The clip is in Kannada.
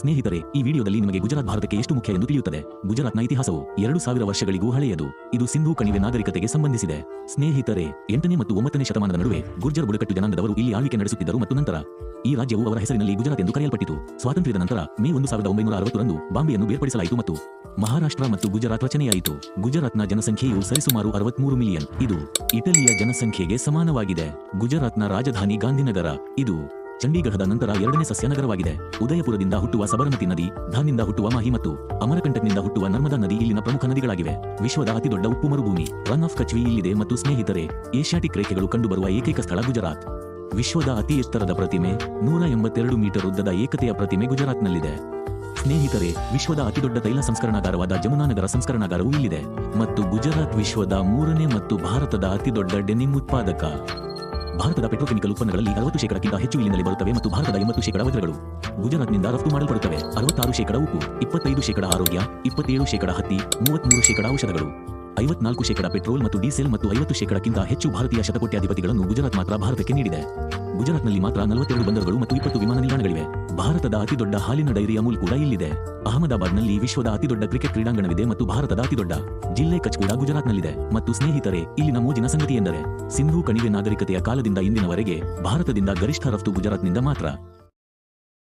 ಸ್ನೇಹಿತರೆ, ಈ ವಿಡಿಯೋದಲ್ಲಿ ನಿಮಗೆ ಗುಜರಾತ್ ಭಾರತಕ್ಕೆ ಎಷ್ಟು ಮುಖ್ಯ ಎಂದು ತಿಳಿಯುತ್ತದೆ. ಗುಜರಾತ್ನ ಇತಿಹಾಸವು 2000 ವರ್ಷಗಳಿಗೂ ಹಳೆಯದು. ಇದು ಸಿಂಧೂ ಕಣಿವೆ ನಾಗರಿಕತೆಗೆ ಸಂಬಂಧಿಸಿದೆ. ಸ್ನೇಹಿತರೆ, 8ನೇ ಮತ್ತು 9ನೇ ಶತಮಾನದ ನಡುವೆ ಗುರ್ಜರ್ ಬುಡಕಟ್ಟು ಜನಾಂಗದವರು ಇಲ್ಲಿ ಆಳ್ವಿಕೆ ನಡೆಸುತ್ತಿದ್ದರು ಮತ್ತು ನಂತರ ಈ ರಾಜ್ಯವು ಅವರ ಹೆಸರಿನಲ್ಲಿ ಗುಜರಾತ್ ಎಂದು ಕರೆಯಲ್ಪಟ್ಟಿತು. ಸ್ವಾತಂತ್ರ್ಯದ ನಂತರ ಮೇ 1960 ರಂದು ಬಾಂಬೆಯನ್ನು ಬೇರ್ಪಡಿಸಲಾಯಿತು ಮತ್ತು ಮಹಾರಾಷ್ಟ್ರ ಮತ್ತು ಗುಜರಾತ್ ರಚನೆಯಾಯಿತು. ಗುಜರಾತ್ನ ಜನಸಂಖ್ಯೆಯು ಸರಿಸುಮಾರು 63 ಮಿಲಿಯನ್. ಇದು ಇಟಲಿಯ ಜನಸಂಖ್ಯೆಗೆ ಸಮಾನವಾಗಿದೆ. ಗುಜರಾತ್ನ ರಾಜಧಾನಿ ಗಾಂಧಿನಗರ. ಇದು ಚಂಡೀಗಢದ ನಂತರ 2ನೇ ಸಸ್ಯ ನಗರವಾಗಿದೆ. ಉದಯಪುರದಿಂದ ಹುಟ್ಟುವ ಸಬರಮತಿ ನದಿ, ಧಾನ್ನಿಂದ ಹುಟ್ಟುವ ಮಾಹಿ ಮತ್ತು ಅಮರಕಂಟಕ್ನಿಂದ ಹುಟ್ಟುವ ನರ್ಮದಾ ನದಿ ಇಲ್ಲಿನ ಪ್ರಮುಖ ನದಿಗಳಾಗಿವೆ. ವಿಶ್ವದ ಅತಿದೊಡ್ಡ ಉಪ್ಪು ಮರುಭೂಮಿ ರನ್ ಆಫ್ ಕಚ್ವಿ ಇಲ್ಲಿದೆ. ಮತ್ತು ಸ್ನೇಹಿತರೆ, ಏಷ್ಯಾಟಿಕ್ ರೇಖೆಗಳು ಕಂಡುಬರುವ ಏಕೈಕ ಸ್ಥಳ ಗುಜರಾತ್. ವಿಶ್ವದ ಅತಿ ಎತ್ತರದ ಪ್ರತಿಮೆ 182 ಮೀಟರ್ ಉದ್ದದ ಏಕತೆಯ ಪ್ರತಿಮೆ ಗುಜರಾತ್ನಲ್ಲಿದೆ. ಸ್ನೇಹಿತರೆ, ವಿಶ್ವದ ಅತಿದೊಡ್ಡ ತೈಲ ಸಂಸ್ಕರಣಾಗಾರವಾದ ಜಮುನಾನಗರ ಸಂಸ್ಕರಣಾಗಾರವೂ ಇಲ್ಲಿದೆ. ಮತ್ತು ಗುಜರಾತ್ ವಿಶ್ವದ 3ನೇ ಮತ್ತು ಭಾರತದ ಅತಿದೊಡ್ಡ ಡೆನಿಮ್ ಉತ್ಪಾದಕ. ಭಾರತದ ಪೆಟ್ರೋಕೆಮಿಕಲ್ ಉತ್ಪನ್ನಗಳಲ್ಲಿ 60% ಹೆಚ್ಚು ಇಲ್ಲಿಂದಲೇ ಬರುತ್ತವೆ ಮತ್ತು ಭಾರತದ 80% ವಜ್ರಗಳು ಗುಜರಾತ್ನಿಂದ ರಫ್ತು ಮಾಡಲ್ಪಡುತ್ತವೆ. 66% ಉಪ್ಪು, 25% ಆರೋಗ್ಯ, 27% ಹತ್ತಿ, 33% ಔಷಧಗಳು, 54% ಪೆಟ್ರೋಲ್ ಮತ್ತು ಡೀಸೆಲ್ ಮತ್ತು 50%ಕ್ಕಿಂತ ಹೆಚ್ಚು ಭಾರತೀಯ ಶತಕೋಟ್ಯಾಧಿಪತಿಗಳನ್ನು ಗುಜರಾತ್ ಮಾತ್ರ ಭಾರತಕ್ಕೆ ನೀಡಿದೆ. ಗುಜರಾತ್ನಲ್ಲಿ ಮಾತ್ರ 42 ಬಂದರುಗಳು ಮತ್ತು 20 ವಿಮಾನ ನಿಲ್ದಾಣಗಳಿವೆ. ಭಾರತದ ಅತಿದೊಡ್ಡ ಹಾಲಿನ ಡೈರಿ ಅಮೂಲ್ ಕೂಡ ಇಲ್ಲಿದೆ. ಅಹಮದಾಬಾದ್ನಲ್ಲಿ ವಿಶ್ವದ ಅತಿದೊಡ್ಡ ಕ್ರಿಕೆಟ್ ಕ್ರೀಡಾಂಗಣವಿದೆ ಮತ್ತು ಭಾರತದ ಅತಿದೊಡ್ಡ ಜಿಲ್ಲೆ ಕಚ್ ಕೂಡ ಗುಜರಾತ್ನಲ್ಲಿದೆ. ಮತ್ತು ಸ್ನೇಹಿತರೆ, ಇಲ್ಲಿನ ಮೋಜಿನ ಸಂಗತಿ ಎಂದರೆ ಸಿಂಧೂ ಕಣಿವೆ ನಾಗರಿಕತೆಯ ಕಾಲದಿಂದ ಇಂದಿನವರೆಗೆ ಭಾರತದಿಂದ ಗರಿಷ್ಠ ರಫ್ತು ಗುಜರಾತ್ನಿಂದ ಮಾತ್ರ.